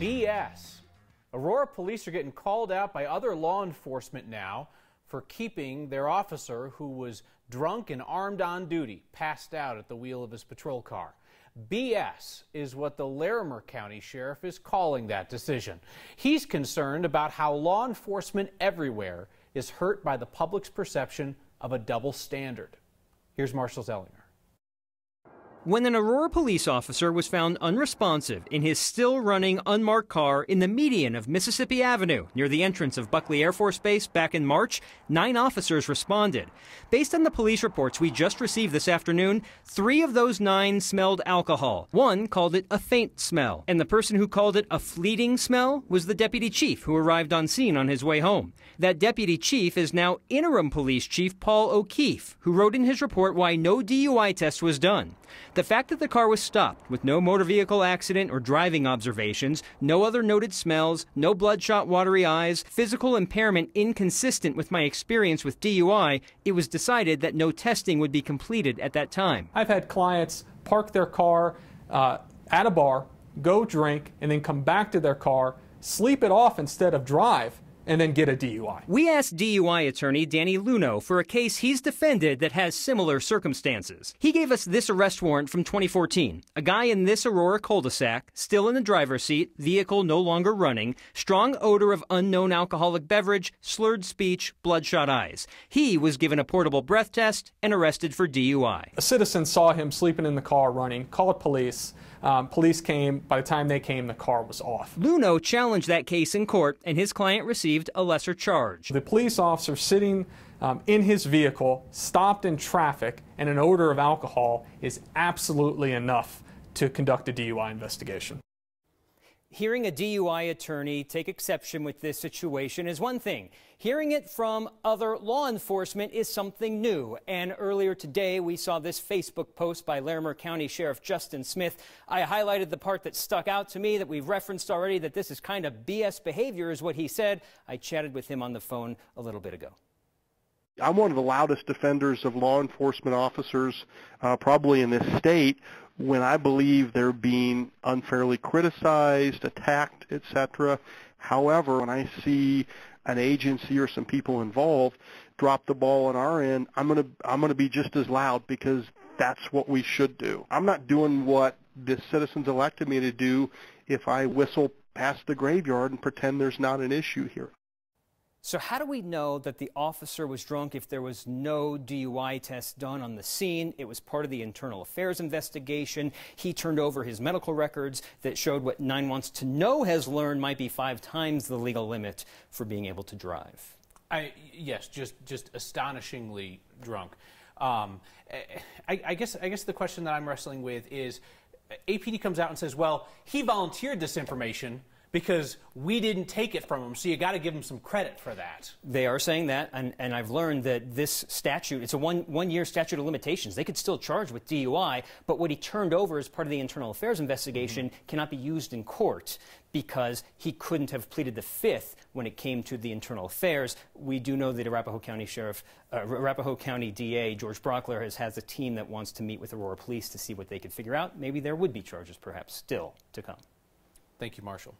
BS. Aurora Police are getting called out by other law enforcement now for keeping their officer who was drunk and armed on duty passed out at the wheel of his patrol car. BS is what the Larimer County Sheriff is calling that decision. He's concerned about how law enforcement everywhere is hurt by the public's perception of a double standard. Here's Marshall Zellinger. When an Aurora police officer was found unresponsive in his still-running unmarked car in the median of Mississippi Avenue near the entrance of Buckley Air Force Base back in March, 9 officers responded. Based on the police reports we just received this afternoon, 3 of those 9 smelled alcohol. 1 called it a faint smell, and the person who called it a fleeting smell was the deputy chief who arrived on scene on his way home. That deputy chief is now interim police chief Paul O'Keefe, who wrote in his report why no DUI test was done. The fact that the car was stopped with no motor vehicle accident or driving observations, no other noted smells, no bloodshot watery eyes, physical impairment inconsistent with my experience with DUI, it was decided that no testing would be completed at that time. I've had clients park their car at a bar, go drink, and then come back to their car, sleep it off instead of drive, and then get a DUI. We asked DUI attorney Danny Luno for a case he's defended that has similar circumstances. He gave us this arrest warrant from 2014. A guy in this Aurora cul-de-sac, still in the driver's seat, vehicle no longer running, strong odor of unknown alcoholic beverage, slurred speech, bloodshot eyes. He was given a portable breath test and arrested for DUI. A citizen saw him sleeping in the car running, called police. Police came. By the time they came, the car was off. Luno challenged that case in court, and his client received a lesser charge. The police officer sitting in his vehicle, stopped in traffic, and an odor of alcohol is absolutely enough to conduct a DUI investigation. Hearing a DUI attorney take exception with this situation is one thing. Hearing it from other law enforcement is something new. And earlier today, we saw this Facebook post by Larimer County Sheriff Justin Smith. I highlighted the part that stuck out to me that we've referenced already, that this is kind of BS behavior is what he said. I chatted with him on the phone a little bit ago. I'm one of the loudest defenders of law enforcement officers probably in this state when I believe they're being unfairly criticized, attacked, etc. However, when I see an agency or some people involved drop the ball on our end, I'm going to be just as loud, because that's what we should do. I'm not doing what the citizens elected me to do if I whistle past the graveyard and pretend there's not an issue here. So how do we know that the officer was drunk if there was no DUI test done on the scene? It was part of the internal affairs investigation. He turned over his medical records that showed what 9 Wants to Know has learned might be 5 times the legal limit for being able to drive. Yes, just astonishingly drunk. I guess the question that I'm wrestling with is, APD comes out and says, well, he volunteered this information because we didn't take it from him, so you got to give him some credit for that. They are saying that, and I've learned that this statute, it's a one-year statute of limitations. They could still charge with DUI, but what he turned over as part of the internal affairs investigation cannot be used in court because he couldn't have pleaded the 5th when it came to the internal affairs. We do know that Arapahoe County DA George Brockler has a team that wants to meet with Aurora Police to see what they could figure out. Maybe there would be charges, perhaps, still to come. Thank you, Marshall.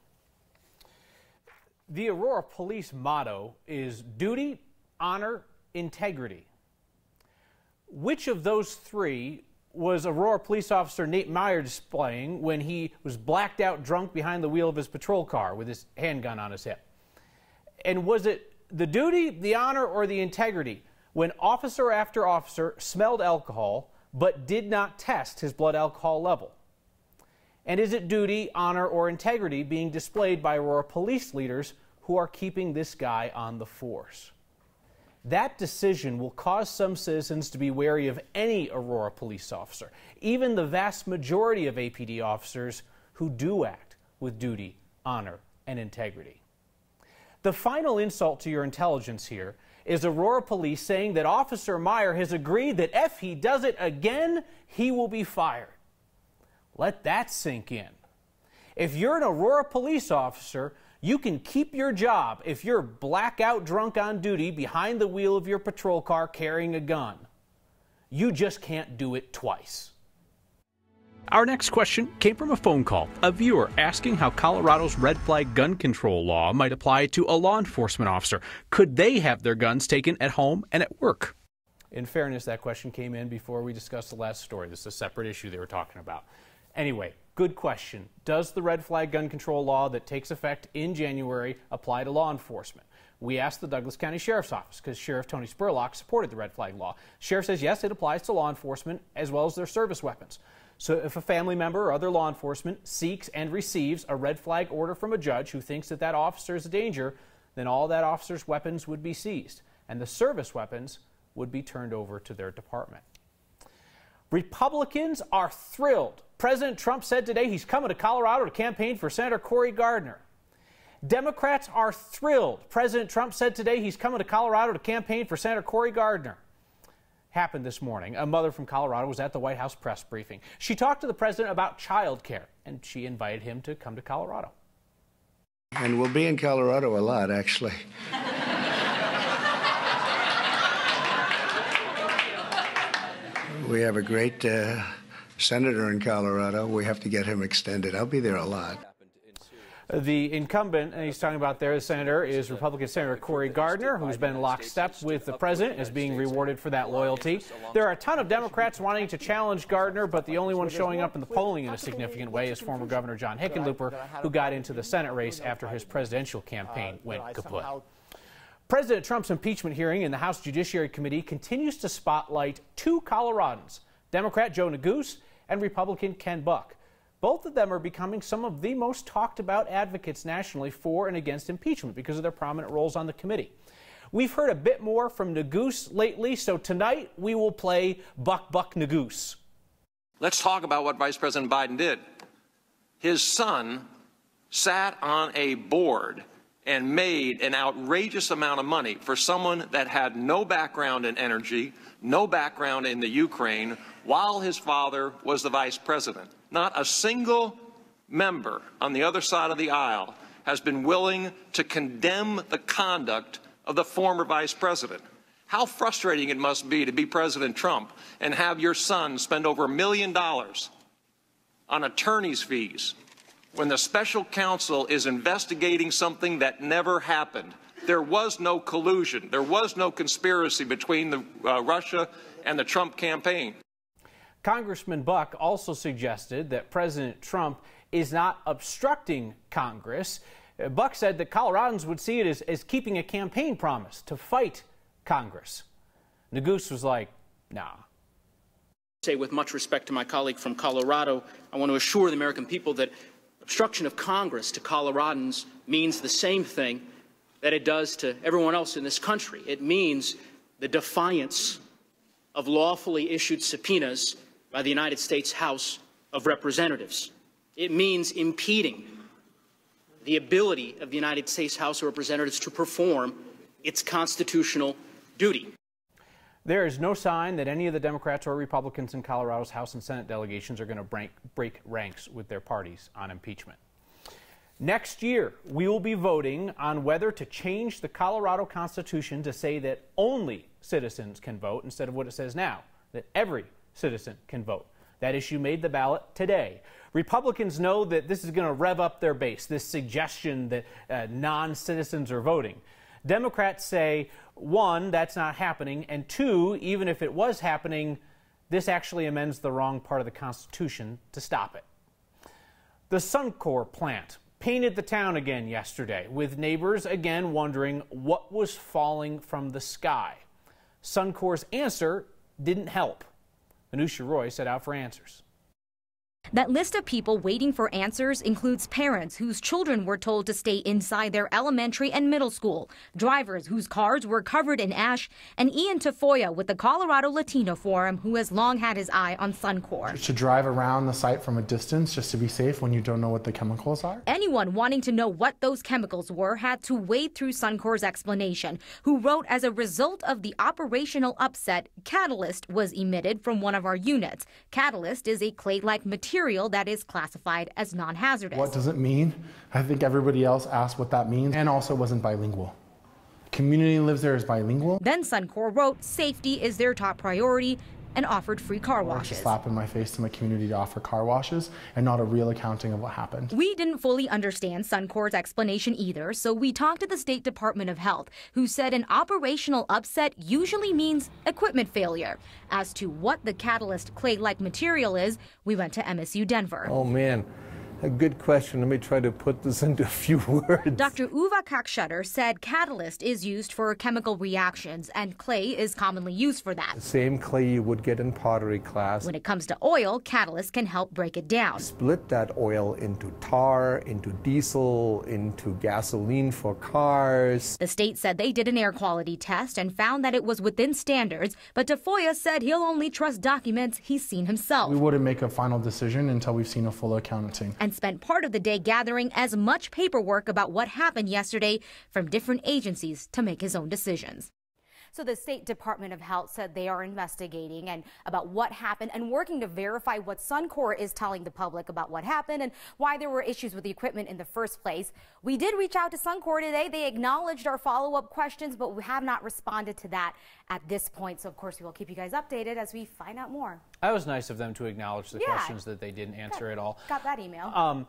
The Aurora Police motto is duty, honor, integrity. Which of those 3 was Aurora Police Officer Nate Meyer displaying when he was blacked out drunk behind the wheel of his patrol car with his handgun on his hip? And was it the duty, the honor, or the integrity when officer after officer smelled alcohol but did not test his blood alcohol level? And is it duty, honor, or integrity being displayed by Aurora police leaders who are keeping this guy on the force? That decision will cause some citizens to be wary of any Aurora police officer, even the vast majority of APD officers who do act with duty, honor, and integrity. The final insult to your intelligence here is Aurora Police saying that Officer Meyer has agreed that if he does it again, he will be fired. Let that sink in. If you're an Aurora police officer, you can keep your job if you're blackout drunk on duty behind the wheel of your patrol car carrying a gun. You just can't do it twice. Our next question came from a phone call, a viewer asking how Colorado's red flag gun control law might apply to a law enforcement officer. Could they have their guns taken at home and at work? In fairness, that question came in before we discussed the last story. This is a separate issue they were talking about. Anyway, good question. Does the red flag gun control law that takes effect in January apply to law enforcement? We asked the Douglas County Sheriff's Office because Sheriff Tony Spurlock supported the red flag law. Sheriff says yes, it applies to law enforcement as well as their service weapons. So if a family member or other law enforcement seeks and receives a red flag order from a judge who thinks that that officer is a danger, then all that officer's weapons would be seized, and the service weapons would be turned over to their department. Republicans are thrilled. President Trump said today he's coming to Colorado to campaign for Senator Cory Gardner. Democrats are thrilled. President Trump said today he's coming to Colorado to campaign for Senator Cory Gardner. Happened this morning. A mother from Colorado was at the White House press briefing. She talked to the president about child care, and she invited him to come to Colorado. And we'll be in Colorado a lot, actually. We have a great senator in Colorado. We have to get him extended. I'll be there a lot. The incumbent, and he's talking about there, the senator, is Republican Senator Cory Gardner, who's been in lockstep with the president, is being rewarded for that loyalty. There are a ton of Democrats wanting to challenge Gardner, but the only one showing up in the polling in a significant way is former Governor John Hickenlooper, who got into the Senate race after his presidential campaign went kaput. President Trump's impeachment hearing in the House Judiciary Committee continues to spotlight two Coloradans, Democrat Joe Neguse and Republican Ken Buck. Both of them are becoming some of the most talked about advocates nationally for and against impeachment because of their prominent roles on the committee. We've heard a bit more from Neguse lately, so tonight we will play Buck Neguse. Let's talk about what Vice President Biden did. His son sat on a board and made an outrageous amount of money for someone that had no background in energy, no background in the Ukraine, while his father was the vice president. Not a single member on the other side of the aisle has been willing to condemn the conduct of the former vice president. How frustrating it must be to be President Trump and have your son spend over $1 million on attorney's fees when the special counsel is investigating something that never happened. There was no collusion. There was no conspiracy between Russia and the Trump campaign. Congressman Buck also suggested that President Trump is not obstructing Congress. Buck said that Coloradans would see it as keeping a campaign promise to fight Congress. Neguse was like, nah. Say with much respect to my colleague from Colorado, I want to assure the American people that obstruction of Congress to Coloradans means the same thing that it does to everyone else in this country. It means the defiance of lawfully issued subpoenas by the United States House of Representatives. It means impeding the ability of the United States House of Representatives to perform its constitutional duty. There is no sign that any of the Democrats or Republicans in Colorado's House and Senate delegations are going to break ranks with their parties on impeachment. Next year, we will be voting on whether to change the Colorado Constitution to say that only citizens can vote instead of what it says now, that every citizen can vote. That issue made the ballot today. Republicans know that this is going to rev up their base, this suggestion that non-citizens are voting. Democrats say, one, that's not happening, and two, even if it was happening, this actually amends the wrong part of the Constitution to stop it. The Suncor plant painted the town again yesterday, with neighbors again wondering what was falling from the sky. Suncor's answer didn't help. Anusha Roy set out for answers. That list of people waiting for answers includes parents whose children were told to stay inside their elementary and middle school, drivers whose cars were covered in ash, and Ian Tafoya with the Colorado Latino Forum, who has long had his eye on Suncor. To drive around the site from a distance just to be safe when you don't know what the chemicals are? Anyone wanting to know what those chemicals were had to wade through Suncor's explanation, who wrote, as a result of the operational upset, catalyst was emitted from one of our units. Catalyst is a clay-like material that is classified as non-hazardous. What does it mean? I think everybody else asked what that means, and also wasn't bilingual. Community lives there is bilingual. Then Suncor wrote, safety is their top priority. and offered free car It's a washes. slap in my face to my community to offer car washes and not a real accounting of what happened. We didn't fully understand Suncor's explanation either, so we talked to the State Department of Health, who said an operational upset usually means equipment failure. As to what the catalyst clay-like material is, we went to MSU Denver. Oh man, a good question. Let me try to put this into a few words. Dr. Uwe Kakshutter said catalyst is used for chemical reactions, and clay is commonly used for that. The same clay you would get in pottery class. When it comes to oil, catalyst can help break it down. Split that oil into tar, into diesel, into gasoline for cars. The state said they did an air quality test and found that it was within standards, but Tafoya said he'll only trust documents he's seen himself. We wouldn't make a final decision until we've seen a full accounting. And spent part of the day gathering as much paperwork about what happened yesterday from different agencies to make his own decisions. So the State Department of Health said they are investigating and about what happened and working to verify what Suncor is telling the public about what happened and why there were issues with the equipment in the first place. We did reach out to Suncor today. They acknowledged our follow-up questions, but we have not responded to that at this point. So of course we will keep you guys updated as we find out more. That was nice of them to acknowledge the questions that they didn't answer at all. Got that email.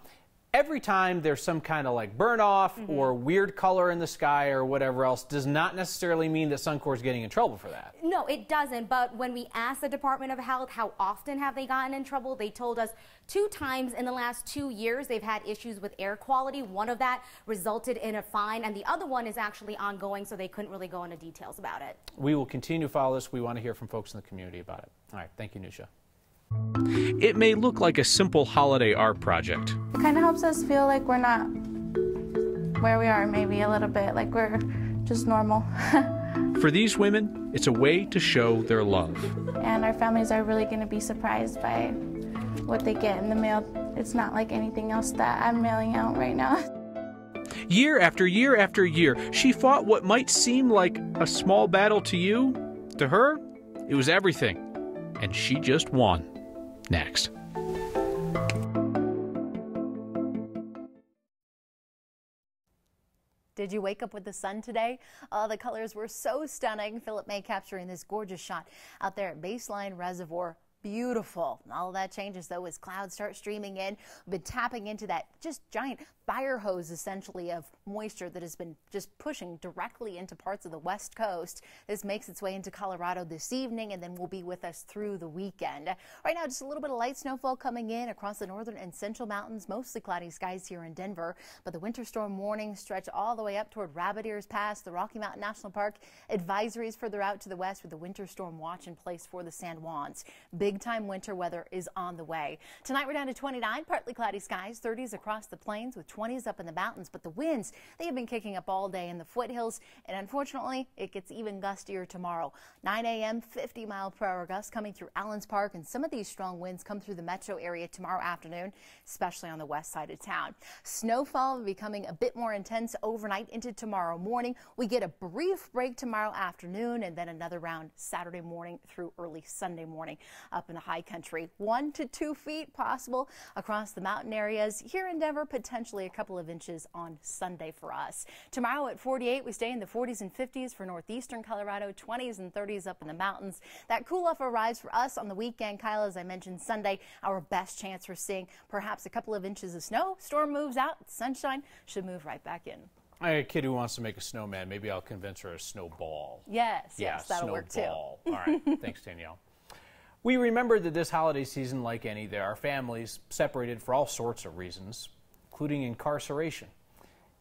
Every time there's some kind of like burn off or weird color in the sky or whatever else does not necessarily mean that Suncor is getting in trouble for that. No, it doesn't. But when we asked the Department of Health how often have they gotten in trouble, they told us 2 times in the last 2 years they've had issues with air quality. One of that resulted in a fine, and the other one is actually ongoing, so they couldn't really go into details about it. We will continue to follow this. We want to hear from folks in the community about it. All right. Thank you, Nusha. It may look like a simple holiday art project. It kind of helps us feel like we're not where we are, maybe a little bit, like we're just normal. For these women, it's a way to show their love. And our families are really going to be surprised by what they get in the mail. It's not like anything else that I'm mailing out right now. Year after year after year, she fought what might seem like a small battle to you. To her, it was everything. And she just won. Next. Did you wake up with the sun today? Oh, the colors were so stunning. Philip May capturing this gorgeous shot out there at Baseline Reservoir. Beautiful. All of that changes, though, as clouds start streaming in. We've been tapping into that just giant fire hose, essentially, of moisture that has been just pushing directly into parts of the West Coast. This makes its way into Colorado this evening and then will be with us through the weekend. Right now, just a little bit of light snowfall coming in across the northern and central mountains, mostly cloudy skies here in Denver. But the winter storm warnings stretch all the way up toward Rabbit Ears Pass, the Rocky Mountain National Park. Advisories further out to the west with the winter storm watch in place for the San Juans. Big time winter weather is on the way. Tonight we're down to 29, partly cloudy skies, 30s across the plains with 20s up in the mountains. But the winds, they have been kicking up all day in the foothills, and unfortunately it gets even gustier tomorrow. 9 a.m. 50-mile-per-hour gusts coming through Allens Park, and some of these strong winds come through the metro area tomorrow afternoon, especially on the west side of town. Snowfall becoming a bit more intense overnight into tomorrow morning. We get a brief break tomorrow afternoon and then another round Saturday morning through early Sunday morning up in the high country. 1 to 2 feet possible across the mountain areas. Here in Denver, potentially a couple of inches on Sunday for us. Tomorrow at 48, we stay in the 40s and 50s for northeastern Colorado, 20s and 30s up in the mountains. That cool off arrives for us on the weekend, Kyle. As I mentioned, Sunday, our best chance for seeing perhaps a couple of inches of snow. Storm moves out, sunshine should move right back in. I have a kid who wants to make a snowman. Maybe I'll convince her a snowball. Yes, that'll work too. All right, thanks, Danielle. We remember that this holiday season, like any, there are families separated for all sorts of reasons, including incarceration.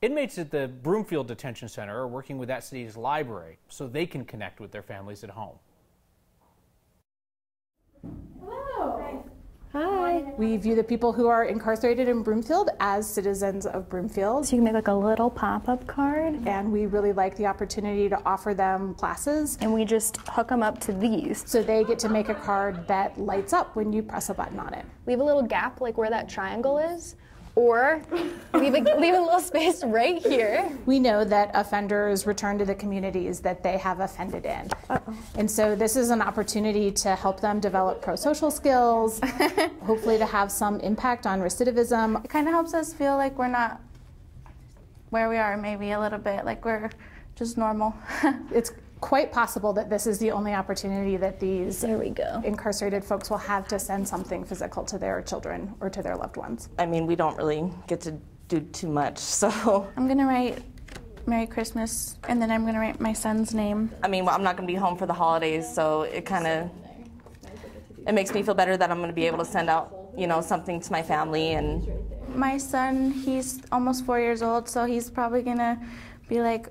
Inmates at the Broomfield Detention Center are working with that city's library so they can connect with their families at home. Hello. Hi. We view the people who are incarcerated in Broomfield as citizens of Broomfield. So you can make like a little pop-up card. And we really like the opportunity to offer them classes. And we just hook them up to these. So they get to make a card that lights up when you press a button on it. Leave a little gap like where that triangle is. Or leave a little space right here. We know that offenders return to the communities that they have offended in. And so this is an opportunity to help them develop pro-social skills, hopefully to have some impact on recidivism. It kind of helps us feel like we're not where we are, maybe a little bit, like we're just normal. It's quite possible that this is the only opportunity that these incarcerated folks will have to send something physical to their children or to their loved ones. I mean, we don't really get to do too much, so. I'm gonna write Merry Christmas, and then I'm gonna write my son's name. I mean, I'm not gonna be home for the holidays, so it makes me feel better that I'm gonna be able to send out, you know, something to my family. And my son, he's almost 4 years old, so he's probably gonna be like,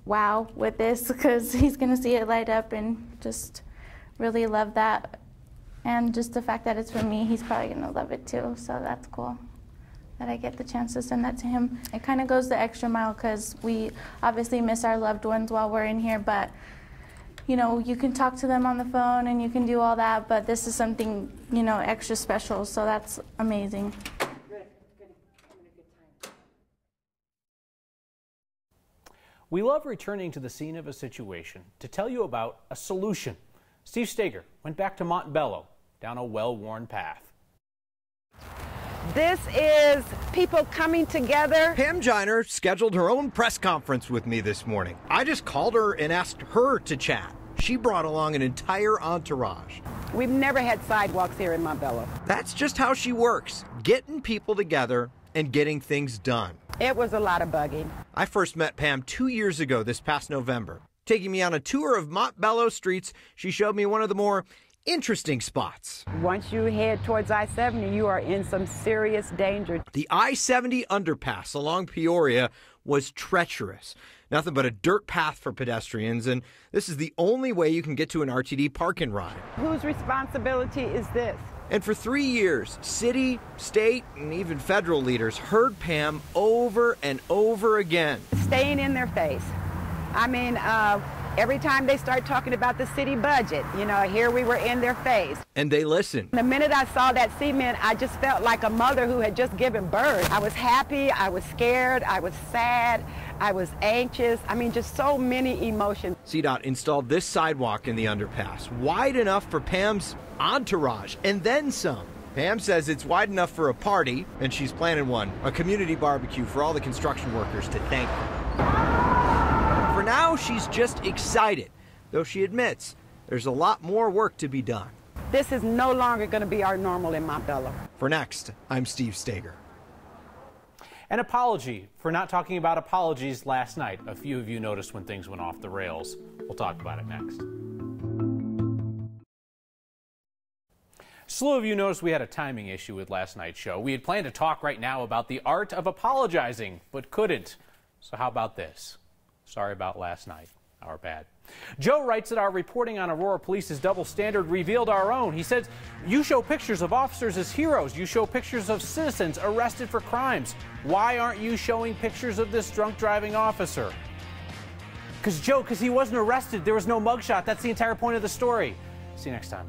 wow, with this, because he's gonna see it light up and just really love that. And just the fact that it's for me, he's probably gonna love it too, so that's cool that I get the chance to send that to him. It kind of goes the extra mile because we obviously miss our loved ones while we're in here, but you know, you can talk to them on the phone and you can do all that, but this is something, you know, extra special, so that's amazing. We love returning to the scene of a situation to tell you about a solution. Steve Steger went back to Montebello down a well-worn path. This is people coming together. Pam Jiner scheduled her own press conference with me this morning. I just called her and asked her to chat. She brought along an entire entourage. We've never had sidewalks here in Montebello. That's just how she works, getting people together and getting things done. It was a lot of bugging. I first met Pam 2 years ago this past November. Taking me on a tour of Montebello streets, she showed me one of the more interesting spots. Once you head towards I-70, you are in some serious danger. The I-70 underpass along Peoria was treacherous. Nothing but a dirt path for pedestrians, and this is the only way you can get to an RTD park and ride. Whose responsibility is this? And for 3 years, city, state, and even federal leaders heard Pam over and over again. Staying in their face. I mean, every time they start talking about the city budget, you know, here we were in their face. And they listened. The minute I saw that cement, I just felt like a mother who had just given birth. I was happy, I was scared, I was sad, I was anxious. I mean, just so many emotions. CDOT installed this sidewalk in the underpass, wide enough for Pam's entourage, and then some. Pam says it's wide enough for a party, and she's planning one, a community barbecue for all the construction workers to thank them. For now, she's just excited, though she admits there's a lot more work to be done. This is no longer going to be our normal in Montebello. For Next, I'm Steve Steger. An apology for not talking about apologies last night. A few of you noticed when things went off the rails. We'll talk about it next. A slew of you noticed we had a timing issue with last night's show. We had planned to talk right now about the art of apologizing, but couldn't. So how about this? Sorry about last night. Our bad. Joe writes that our reporting on Aurora Police's double standard revealed our own. He says, you show pictures of officers as heroes. You show pictures of citizens arrested for crimes. Why aren't you showing pictures of this drunk driving officer? Because he wasn't arrested. There was no mugshot. That's the entire point of the story. See you next time.